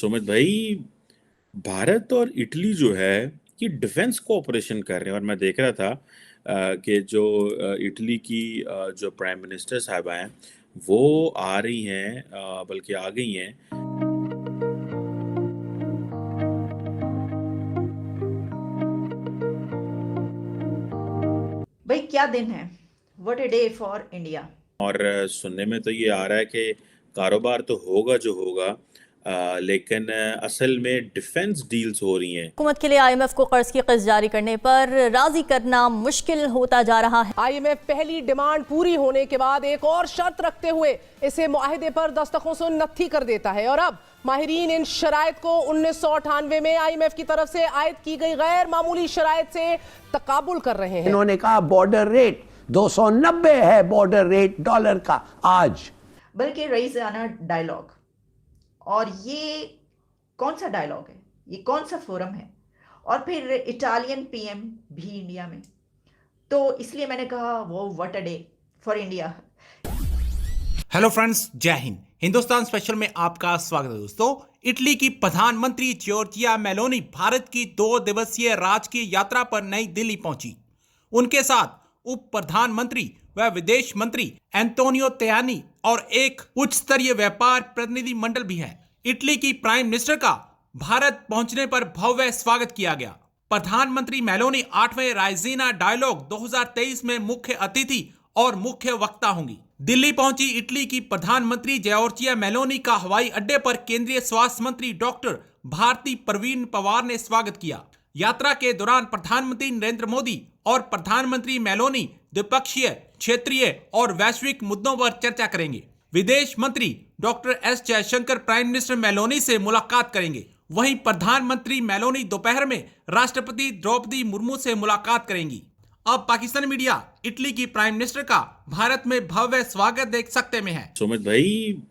सुमित भाई, भारत और इटली जो है ये डिफेंस कोऑपरेशन कर रहे हैं। और मैं देख रहा था कि जो इटली की जो प्राइम मिनिस्टर साहिबा हैं वो आ रही हैं, बल्कि आ गई हैं। भाई क्या दिन है। What a day for India. और सुनने में तो ये आ रहा है कि कारोबार तो होगा जो होगा, लेकिन असल में डिफेंस डील्स हो रही हैं। हुकूमत के लिए IMF को कर्ज की किस्त जारी करने पर राजी करना मुश्किल होता जा रहा है। IMF पहली डिमांड पूरी होने के बाद एक और शर्त रखते हुए इसे मुआहदे पर दस्तखतों से नत्थी कर देता है और अब माहिरीन इन शराइत को 1998 में IMF की तरफ से आयद की गई गैर मामूली शराइत से तकाबुल कर रहे हैं। इन्होंने कहा बॉर्डर रेट 290 है, बॉर्डर रेट डॉलर का आज। बल्कि रईसाना डायलॉग। और ये कौन सा डायलॉग है, ये कौन सा फोरम है, और फिर इटालियन PM भी इंडिया में। तो इसलिए मैंने कहा वो what a day for India. Hello friends, जय हिंद। हिंदुस्तान स्पेशल में आपका स्वागत है दोस्तों। इटली की प्रधानमंत्री जॉर्जिया मेलोनी भारत की 2 दिवसीय राजकीय यात्रा पर नई दिल्ली पहुंची। उनके साथ उप प्रधानमंत्री व विदेश मंत्री एंटोनियो तयानी और एक उच्च स्तरीय व्यापार प्रतिनिधि मंडल भी है। इटली की प्राइम मिनिस्टर का भारत पहुंचने पर भव्य स्वागत किया गया। प्रधानमंत्री मेलोनी 8वें राइजीना डायलॉग 2023 में मुख्य अतिथि और मुख्य वक्ता होंगी। दिल्ली पहुंची इटली की प्रधानमंत्री जॉर्जिया मेलोनी का हवाई अड्डे पर केंद्रीय स्वास्थ्य मंत्री डॉक्टर भारती प्रवीण पवार ने स्वागत किया। यात्रा के दौरान प्रधानमंत्री नरेंद्र मोदी और प्रधानमंत्री मेलोनी द्विपक्षीय, क्षेत्रीय और वैश्विक मुद्दों पर चर्चा करेंगे। विदेश मंत्री doctor S Jaishankar prime minister Meloni से मुलाकात करेंगे। वहीं प्रधानमंत्री मेलोनी दोपहर में राष्ट्रपति द्रौपदी मुर्मू से मुलाकात करेंगी। अब पाकिस्तानी मीडिया इटली की प्राइम मिनिस्टर का भारत में भव्य स्वागत देख सकते में है। सुमित भाई,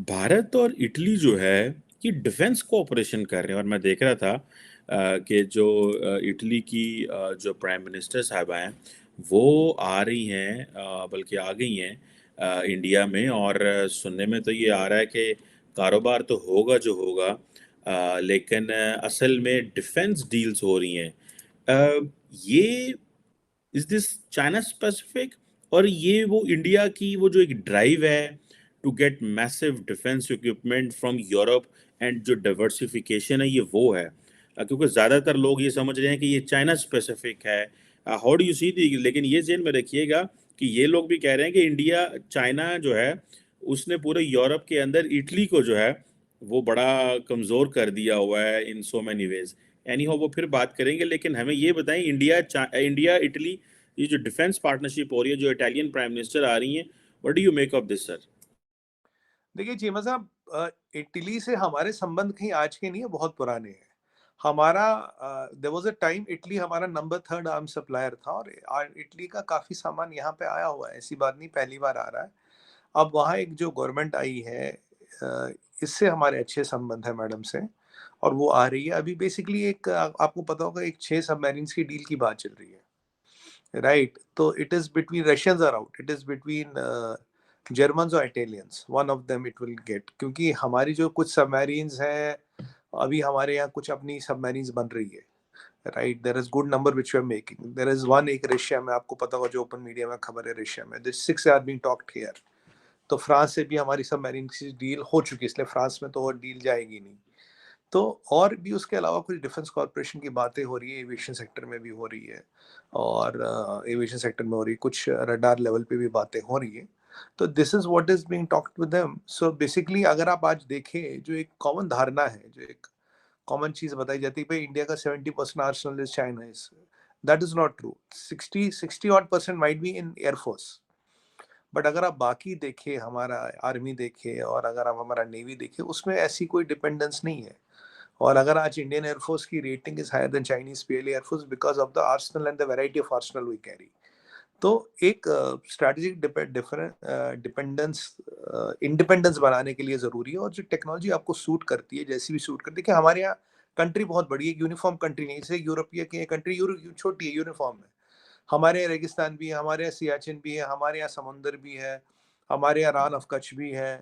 भारत और इटली जो है ये डिफेंस कोऑपरेशन कर रहे हैं। और मैं देख रहा था कि जो इटली की जो प्राइम मिनिस्टर साहिबा हैं वो आ रही हैं, बल्कि आ गई हैं इंडिया में। और सुनने में तो ये आ रहा है कि कारोबार तो होगा जो होगा, लेकिन असल में डिफेंस डील्स हो रही हैं। ये इज दिस चाइना स्पेसिफिक, और ये वो इंडिया की वो जो एक ड्राइव है to get massive defence equipment from Europe and जो डाइवर्सिफिकेशन है ये वो है। क्योंकि ज़्यादातर लोग ये समझ रहे हैं कि ये चाइना स्पेसिफिक है। हाउ डू यू सी दी, लेकिन ये जेन में रखिएगा कि ये लोग भी कह रहे हैं कि इंडिया, चाइना जो है उसने पूरे यूरोप के अंदर इटली को जो है वो बड़ा कमज़ोर कर दिया हुआ है इन सो मैनी वेज। एनी हो, वो फिर बात करेंगे, लेकिन हमें ये बताएं इंडिया इटली ये जो डिफेंस पार्टनरशिप हो रही है, जो इटालियन प्राइम मिनिस्टर आ रही हैं, what do you make of this sir? देखिए चीमा साहब, इटली से हमारे संबंध कहीं आज के नहीं है, बहुत पुराने हैं। हमारा there was a time Italy हमारा नंबर 3 आर्म सप्लायर था और इटली का काफ़ी सामान यहाँ पे आया हुआ है, ऐसी बात नहीं, पहली बार आ रहा है। अब वहाँ एक जो गवर्नमेंट आई है, इससे हमारे अच्छे संबंध है मैडम से, और वो आ रही है। अभी बेसिकली एक आपको पता होगा एक 6 सबमरीन्स की डील की बात चल रही है, राइट? तो it is between Russians are out, it is between Germans और Italians, one of them it will get. क्योंकि हमारी जो कुछ सबमरीन्स हैं, अभी हमारे यहाँ कुछ अपनी सबमरीन्स बन रही है, right? There is good number which we are making. There is one, एक रशिया में, आपको पता होगा जो ओपन मीडिया में खबर है, रशिया में this 6 are being talked here. तो फ्रांस से भी हमारी सबमरीन की डील हो चुकी है, इसलिए फ्रांस में तो और डील जाएगी नहीं। तो और भी उसके अलावा कुछ डिफेंस कॉर्पोरेशन की बातें हो रही है, एविएशन सेक्टर में भी हो रही है, और एविएशन सेक्टर में हो रही है, कुछ रडार लेवल पे भी बातें हो रही है। तो this is what is being talked with them. So basically अगर आप आज देखें, जो एक कॉमन धारणा है, जो एक कॉमन चीज बताई जाती है, भाई इंडिया का 70% Arsenal is China, is that is not true. 60 odd % might be in air force, but अगर आप बाकी देखें, हमारा आर्मी देखें और अगर आप हमारा नेवी देखें, उसमें ऐसी कोई डिपेंडेंस नहीं है। और अगर आज इंडियन एयरफोर्स की rating is higher than Chinese PLA air force because of the arsenal and the variety of arsenal we carry. तो एक स्ट्रैटेजिक डिपेंडेंस, इंडिपेंडेंस बनाने के लिए जरूरी है, और जो टेक्नोलॉजी आपको सूट करती है, जैसी भी सूट करती है, कि हमारे यहाँ कंट्री बहुत बड़ी है, यूनिफॉर्म कंट्री नहीं, जैसे यूरोपीय की कंट्री छोटी है, यूनिफॉर्म है। हमारे यहाँ रेगिस्तान भी है, हमारे यहाँ सियाचिन भी है, हमारे यहाँ समुंदर भी है, हमारे यहाँ रान ऑफ कच्छ भी है,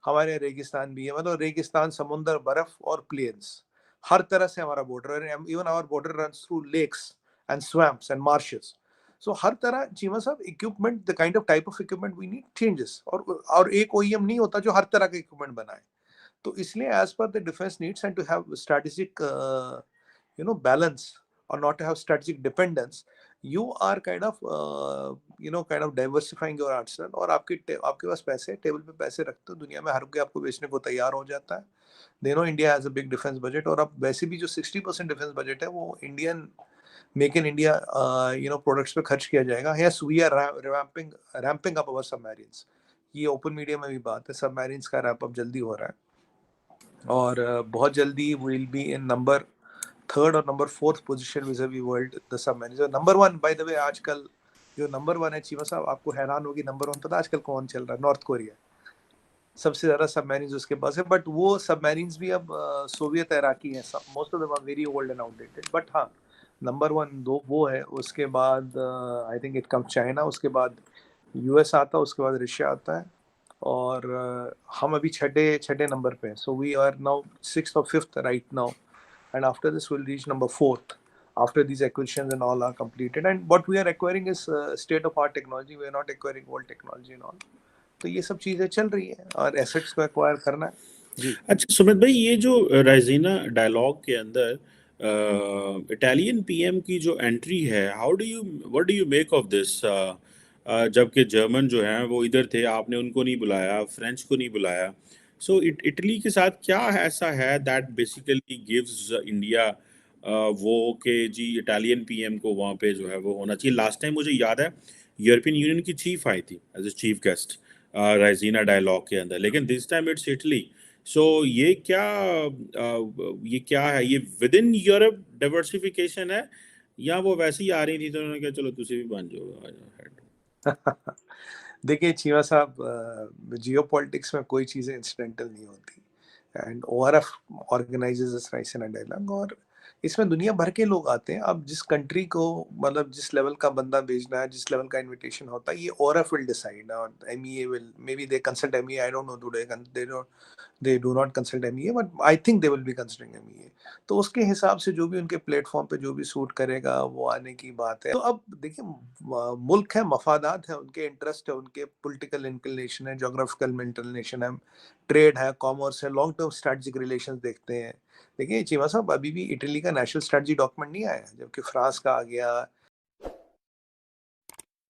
हमारे यहाँ रेगिस्तान भी है, मतलब रेगिस्तान, समुंदर, बर्फ और प्लेन्स, हर तरह से हमारा बॉर्डर है। Even our border runs through lakes and swamps and marshes. So हर तरह चीमा साहब equipment, the kind of type of equipment we need changes, और एक ओईएम नहीं होता जो हर तरह का इक्विपमेंट बनाए। तो इसलिए as per the defence needs and to have strategic balance, or not to have strategic dependence, you are kind of kind of diversifying your arsenal, और आपके पास पैसे, टेबल पे पैसे रखते हो, दुनिया में हर कोई आपको बेचने को तैयार हो जाता है। They know India has a big defence budget, और अब वैसे भी जो 60% डिफेंस बजट है वो Indian make in India products पे खर्च किया जाएगा। Yes, we are ramping up our submarines. ये ओपन मीडिया में भी बात है, सबमरीन्स का रैंप अप जल्दी हो रहा है, और बहुत जल्दी will be in number 3rd और number 4th position vis-a-vis world the submarines. Number 1 by the way आजकल जो नंबर 1 है चीमा साहब, आपको हैरान होगी, नंबर 1 पता आजकल कौन चल रहा है? North Korea. सबसे ज्यादा सबमरीन्स उसके पास है, बट वो सबमरीन्स भी अब सोवियत एरा की हैं, most of them are very old and outdated. But हाँ, नंबर 1 दो वो है, उसके बाद I think it come China, उसके बाद यूएस आता है, उसके बाद रशिया आता है, और हम अभी छठे नंबर पे हैं। So we are now 6th or 5th right now, and after this we'll reach number 4th after these acquisitions and all are completed, and what we are acquiring is state of art technology, we are not acquiring old technology and all। तो ये सब चीजें चल रही है, और assets को acquire करना है जी। अच्छा सुमित भाई, ये जो राइजीना डायलॉग के अंदर इटालियन पीएम की जो एंट्री है, what do you make of this? जबकि जर्मन जो हैं वो इधर थे, आपने उनको नहीं बुलाया, फ्रेंच को नहीं बुलाया। सो इटली के साथ क्या ऐसा है दैट बेसिकली गिव्स इंडिया वो कि जी इटालियन पीएम को वहाँ पे जो है वो होना चाहिए? लास्ट टाइम मुझे याद है यूरोपियन यूनियन की चीफ आई थी as a chief guest Raisina dialogue के अंदर, लेकिन this time it's Italy. So ये क्या है? ये विद इन यूरोप डाइवर्सिफिकेशन है, या वो वैसे ही आ रही थी तो उन्होंने कहा चलो तुसी भी बन जाओ हेड? देखिए चीमा साहब, जियो पॉलिटिक्स में कोई चीज़ें इंसिडेंटल नहीं होती, and ORF organizes this Raisina dialogue, और इसमें दुनिया भर के लोग आते हैं। अब जिस कंट्री को, मतलब जिस लेवल का बंदा भेजना है, जिस लेवल का इनविटेशन होता है, ये ORF विल डिसाइड, और MEA will, may be they consult MEA, I don't know today, they do not consult MEA, but I think they will be considering MEA। तो उसके हिसाब से जो भी उनके प्लेटफॉर्म पे जो भी सूट करेगा वो आने की बात है। तो अब देखिए, मुल्क है, मफादात है, उनके इंटरेस्ट है, उनके पॉलिटिकल इंक्लिनेशन है, जोग्राफिकल इंक्लिनेशन है, ट्रेड है, कॉमर्स है, लॉन्ग टर्म स्ट्रेटेजिक रिलेशंस देखते हैं। देखिए चीमा साहब, अभी भी इटली का नेशनल स्ट्रेटजी डॉक्यूमेंट नहीं आया, जबकि फ्रांस का आ गया,